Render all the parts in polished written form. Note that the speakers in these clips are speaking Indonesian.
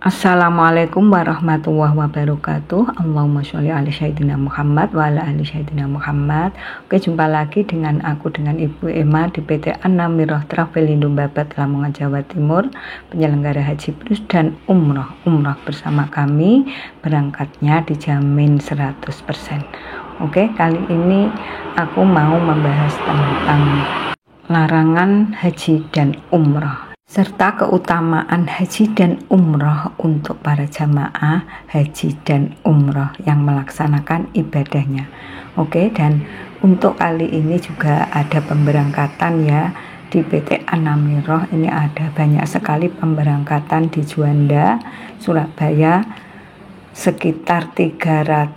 Assalamualaikum warahmatullahi wabarakatuh. Allahumma sholli ala sayyidina Muhammad wa ala ali sayyidina Muhammad. Oke, jumpa lagi dengan aku, dengan Ibu Emma di PT An-Namirah Travelindo Babat, Lamongan, Jawa Timur, penyelenggara haji plus dan umrah bersama kami. Berangkatnya dijamin 100%. Oke, kali ini aku mau membahas tentang larangan haji dan umrah serta keutamaan haji dan umroh untuk para jamaah haji dan umroh yang melaksanakan ibadahnya. Oke, dan untuk kali ini juga ada pemberangkatan ya di PT An-Namirah. Ini ada banyak sekali pemberangkatan di Juanda, Surabaya, sekitar 300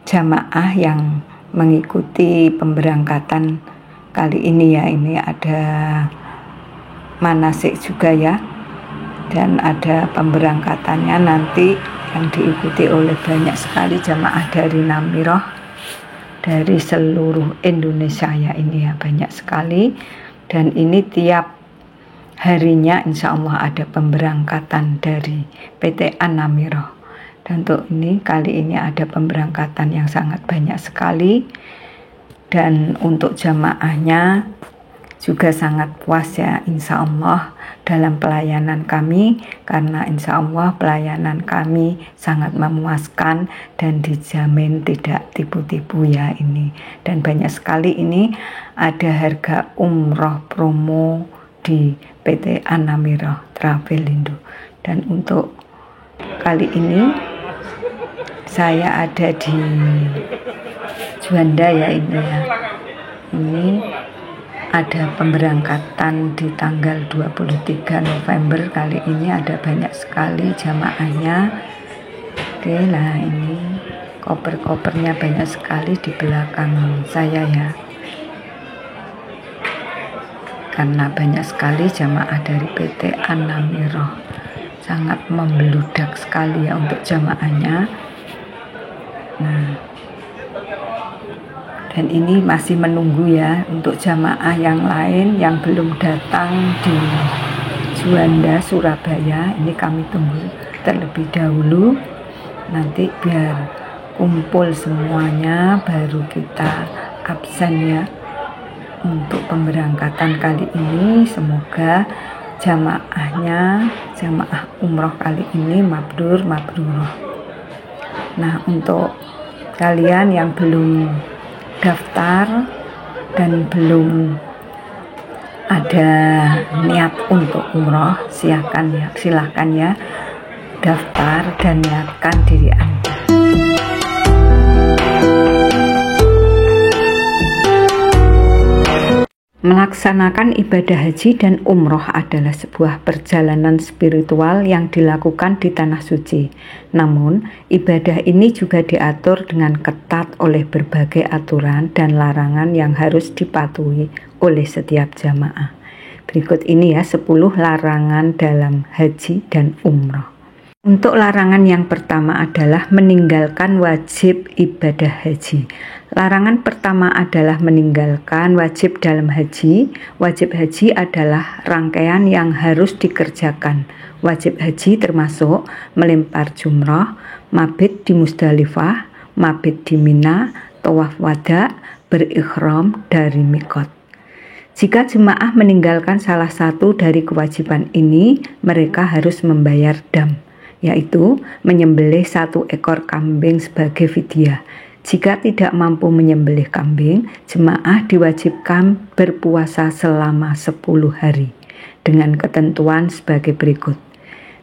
jamaah yang mengikuti pemberangkatan kali ini ya. Ini ada manasik juga ya, dan ada pemberangkatannya nanti yang diikuti oleh banyak sekali jamaah dari Namirah dari seluruh Indonesia ya. Ini ya banyak sekali, dan ini tiap harinya insya Allah ada pemberangkatan dari PT An-Namirah. Dan untuk ini kali ini ada pemberangkatan yang sangat banyak sekali, dan untuk jamaahnya juga sangat puas ya insya Allah dalam pelayanan kami, karena insya Allah pelayanan kami sangat memuaskan dan dijamin tidak tipu-tipu ya ini. Dan banyak sekali ini ada harga umroh promo di PT An-Namirah Travelindo. Dan untuk kali ini saya ada di Juanda ya ini ya. Ini ada pemberangkatan di tanggal 23 November. Kali ini ada banyak sekali jamaahnya. Oke lah, ini koper-kopernya banyak sekali di belakang saya ya, karena banyak sekali jamaah dari PT An-Namirah. Sangat membeludak sekali ya untuk jamaahnya. Nah, dan ini masih menunggu ya untuk jamaah yang lain yang belum datang di Juanda, Surabaya. Ini kami tunggu terlebih dahulu, nanti biar kumpul semuanya baru kita absen ya untuk pemberangkatan kali ini. Semoga jamaah umroh kali ini mabrur mabrurah. Nah, untuk kalian yang belum daftar dan belum ada niat untuk umroh, silahkan ya daftar dan niatkan diri Anda. Melaksanakan ibadah haji dan umroh adalah sebuah perjalanan spiritual yang dilakukan di tanah suci. Namun, ibadah ini juga diatur dengan ketat oleh berbagai aturan dan larangan yang harus dipatuhi oleh setiap jamaah. Berikut ini ya 10 larangan dalam haji dan umroh. Untuk larangan yang pertama adalah meninggalkan wajib ibadah haji. Larangan pertama adalah meninggalkan wajib dalam haji. Wajib haji adalah rangkaian yang harus dikerjakan. Wajib haji termasuk melempar jumrah, mabit di Musdalifah, mabit di Mina, tawaf wada, berikhram dari mikot. Jika jemaah meninggalkan salah satu dari kewajiban ini, mereka harus membayar dam, yaitu menyembelih 1 ekor kambing sebagai fidyah. Jika tidak mampu menyembelih kambing, jemaah diwajibkan berpuasa selama 10 hari dengan ketentuan sebagai berikut: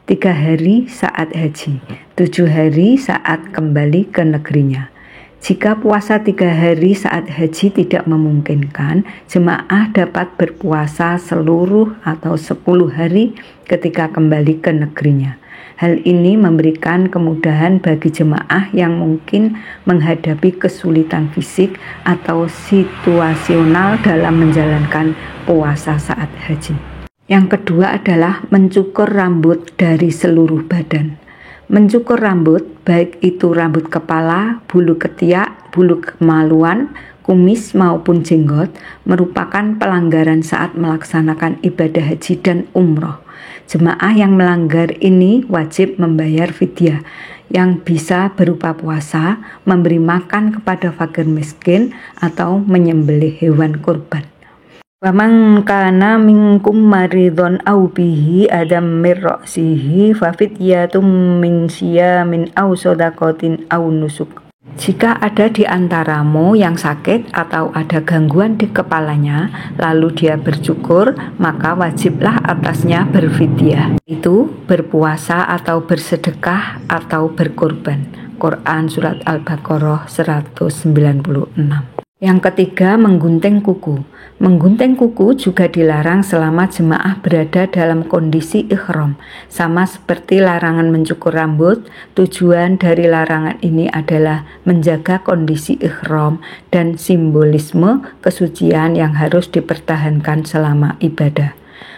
3 hari saat haji, 7 hari saat kembali ke negerinya. Jika puasa 3 hari saat haji tidak memungkinkan, jemaah dapat berpuasa seluruh atau 10 hari ketika kembali ke negerinya. Hal ini memberikan kemudahan bagi jemaah yang mungkin menghadapi kesulitan fisik atau situasional dalam menjalankan puasa saat haji. Yang kedua adalah mencukur rambut dari seluruh badan. Mencukur rambut, baik itu rambut kepala, bulu ketiak, bulu kemaluan, kumis maupun jenggot, merupakan pelanggaran saat melaksanakan ibadah haji dan umroh. Jemaah yang melanggar ini wajib membayar fidyah yang bisa berupa puasa, memberi makan kepada fakir miskin, atau menyembelih hewan kurban. Waman kana minkum maridhon aw bihi adam mir ra'sihi fa fidyatum min siyamin aw shadaqatin aw nusuk. Jika ada di antaramu yang sakit atau ada gangguan di kepalanya, lalu dia bercukur, maka wajiblah atasnya berfidyah. Itu berpuasa atau bersedekah atau berkorban. Quran Surat Al-Baqarah 196. Yang ketiga, menggunting kuku. Menggunting kuku juga dilarang selama jemaah berada dalam kondisi ihram. Sama seperti larangan mencukur rambut, tujuan dari larangan ini adalah menjaga kondisi ihram dan simbolisme kesucian yang harus dipertahankan selama ibadah.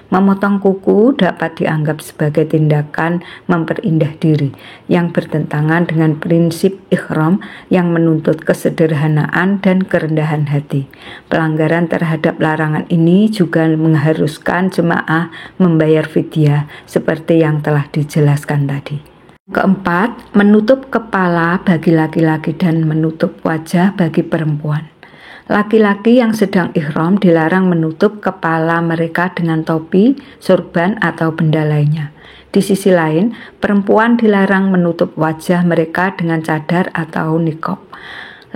Memotong kuku dapat dianggap sebagai tindakan memperindah diri yang bertentangan dengan prinsip ihram yang menuntut kesederhanaan dan kerendahan hati. Pelanggaran terhadap larangan ini juga mengharuskan jemaah membayar fidyah seperti yang telah dijelaskan tadi. Keempat, menutup kepala bagi laki-laki dan menutup wajah bagi perempuan. Laki-laki yang sedang ihram dilarang menutup kepala mereka dengan topi, sorban, atau benda lainnya. Di sisi lain, perempuan dilarang menutup wajah mereka dengan cadar atau niqab.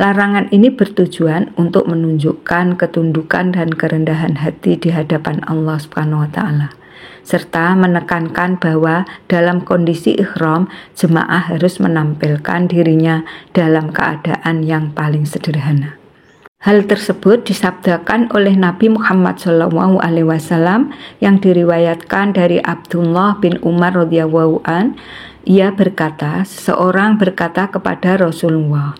Larangan ini bertujuan untuk menunjukkan ketundukan dan kerendahan hati di hadapan Allah Subhanahu wa Ta'ala, serta menekankan bahwa dalam kondisi ihram, jemaah harus menampilkan dirinya dalam keadaan yang paling sederhana. Hal tersebut disabdakan oleh Nabi Muhammad SAW yang diriwayatkan dari Abdullah bin Umar radhiyallahu an. Ia berkata, seseorang berkata kepada Rasulullah,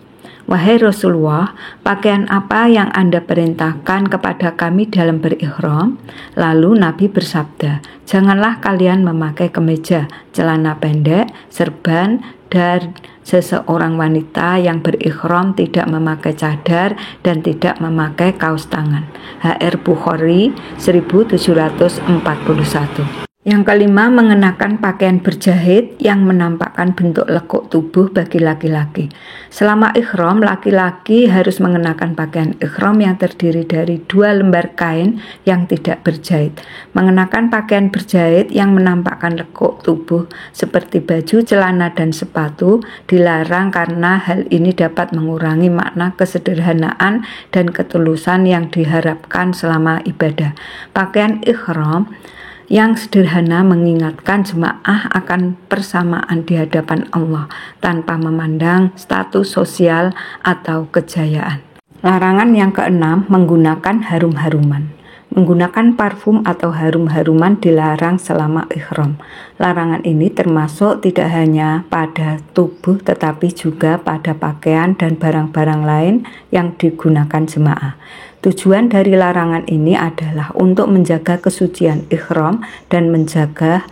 "Wahai Rasulullah, pakaian apa yang Anda perintahkan kepada kami dalam berihram?" Lalu Nabi bersabda, "Janganlah kalian memakai kemeja, celana pendek, serban, dan seseorang wanita yang berihram tidak memakai cadar dan tidak memakai kaos tangan." HR Bukhari 1741. Yang kelima, mengenakan pakaian berjahit yang menampakkan bentuk lekuk tubuh bagi laki-laki. Selama ihram, laki-laki harus mengenakan pakaian ihram yang terdiri dari 2 lembar kain yang tidak berjahit. Mengenakan pakaian berjahit yang menampakkan lekuk tubuh seperti baju, celana, dan sepatu dilarang karena hal ini dapat mengurangi makna kesederhanaan dan ketulusan yang diharapkan selama ibadah. Pakaian ihram yang sederhana mengingatkan jemaah akan persamaan di hadapan Allah tanpa memandang status sosial atau kejayaan. Larangan yang keenam, menggunakan harum-haruman. Menggunakan parfum atau harum-haruman dilarang selama ihram. Larangan ini termasuk tidak hanya pada tubuh tetapi juga pada pakaian dan barang-barang lain yang digunakan jemaah. Tujuan dari larangan ini adalah untuk menjaga kesucian ihram dan mencegah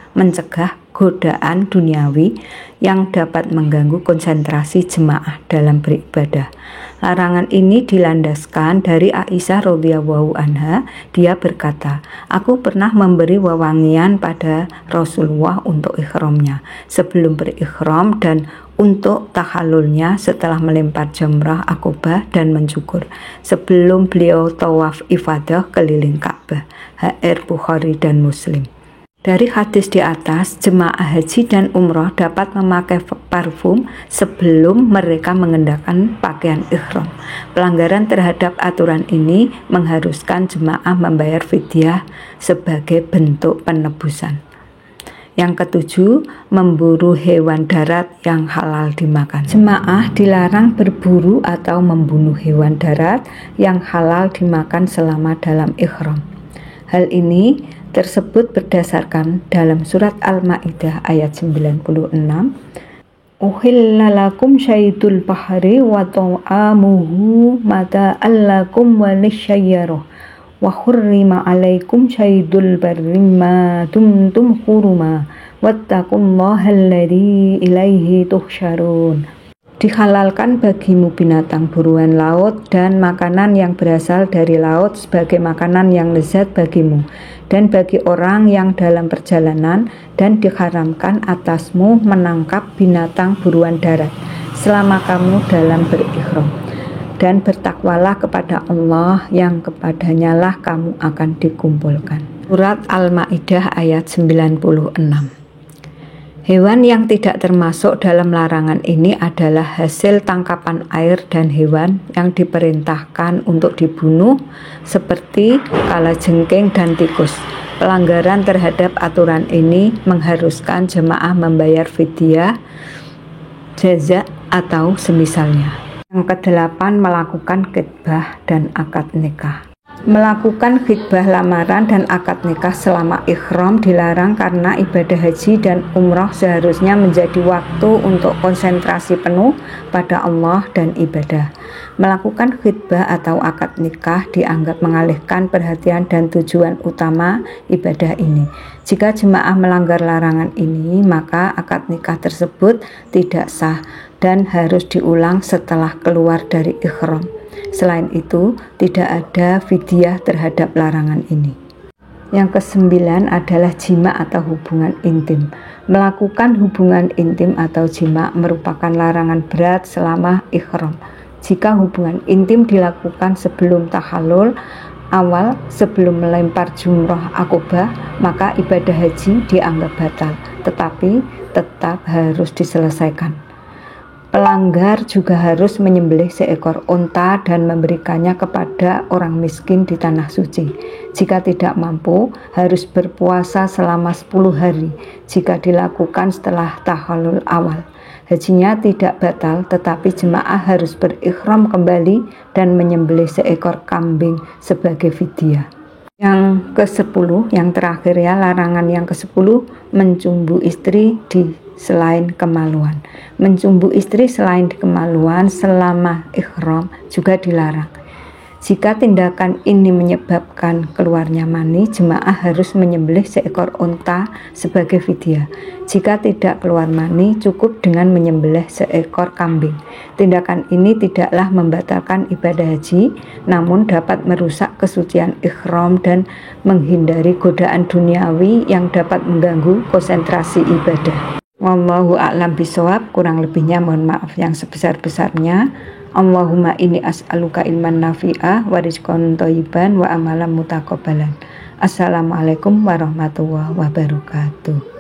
godaan duniawi yang dapat mengganggu konsentrasi jemaah dalam beribadah. Larangan ini dilandaskan dari Aisyah radhiyallahu anha. Dia berkata, "Aku pernah memberi wewangian pada Rasulullah untuk ihramnya sebelum berikhram dan untuk tahallulnya setelah melempar jamrah akobah dan mencukur sebelum beliau tawaf ifadah keliling Ka'bah." HR Bukhari dan Muslim. Dari hadis di atas, jemaah haji dan umroh dapat memakai parfum sebelum mereka mengenakan pakaian ihram. Pelanggaran terhadap aturan ini mengharuskan jemaah membayar fidyah sebagai bentuk penebusan. Yang ketujuh, memburu hewan darat yang halal dimakan. Jemaah dilarang berburu atau membunuh hewan darat yang halal dimakan selama dalam ihram. Hal ini tersebut berdasarkan dalam surat Al-Maidah ayat 96. Uhilla lakum syaidul bahri wa ta'amuhu mata'allakum walisyayyarah wa hurrima alaikum syaidul barri ma dumtum huruma wattaqullaha alladzi ilaihi tuhsyarun. Dihalalkan bagimu binatang buruan laut dan makanan yang berasal dari laut sebagai makanan yang lezat bagimu dan bagi orang yang dalam perjalanan, dan diharamkan atasmu menangkap binatang buruan darat selama kamu dalam berihram. Dan bertakwalah kepada Allah yang kepadanya lah kamu akan dikumpulkan. Surat Al-Maidah ayat 96. Hewan yang tidak termasuk dalam larangan ini adalah hasil tangkapan air dan hewan yang diperintahkan untuk dibunuh seperti kalajengking dan tikus. Pelanggaran terhadap aturan ini mengharuskan jemaah membayar fidyah, jaza atau semisalnya. Yang kedelapan, melakukan khitbah dan akad nikah. Melakukan khitbah lamaran dan akad nikah selama ihram dilarang karena ibadah haji dan umrah seharusnya menjadi waktu untuk konsentrasi penuh pada Allah dan ibadah. Melakukan khitbah atau akad nikah dianggap mengalihkan perhatian dan tujuan utama ibadah ini. Jika jemaah melanggar larangan ini, maka akad nikah tersebut tidak sah dan harus diulang setelah keluar dari ihram. Selain itu, tidak ada fidyah terhadap larangan ini. Yang kesembilan adalah jima atau hubungan intim. Melakukan hubungan intim atau jima merupakan larangan berat selama ihram. Jika hubungan intim dilakukan sebelum tahallul awal, sebelum melempar jumroh akobah, maka ibadah haji dianggap batal, tetapi tetap harus diselesaikan. Pelanggar juga harus menyembelih seekor unta dan memberikannya kepada orang miskin di tanah suci. Jika tidak mampu, harus berpuasa selama 10 hari jika dilakukan setelah tahallul awal. Hajinya tidak batal, tetapi jemaah harus berikhram kembali dan menyembelih seekor kambing sebagai fidyah. Yang ke-10, yang terakhir ya, larangan yang ke-10, mencumbu istri selain kemaluan. Mencumbu istri selain kemaluan selama ihram juga dilarang. Jika tindakan ini menyebabkan keluarnya mani, jemaah harus menyembelih seekor unta sebagai fidyah. Jika tidak keluar mani, cukup dengan menyembelih seekor kambing. Tindakan ini tidaklah membatalkan ibadah haji, namun dapat merusak kesucian ihram dan menghindari godaan duniawi yang dapat mengganggu konsentrasi ibadah. Wallahu a'lam bishawab, kurang lebihnya mohon maaf yang sebesar-besarnya. Allahumma inni as'aluka ilman nafi'ah wa rizqan thayyiban wa amalan mutaqabbalan. Assalamualaikum warahmatullahi wabarakatuh.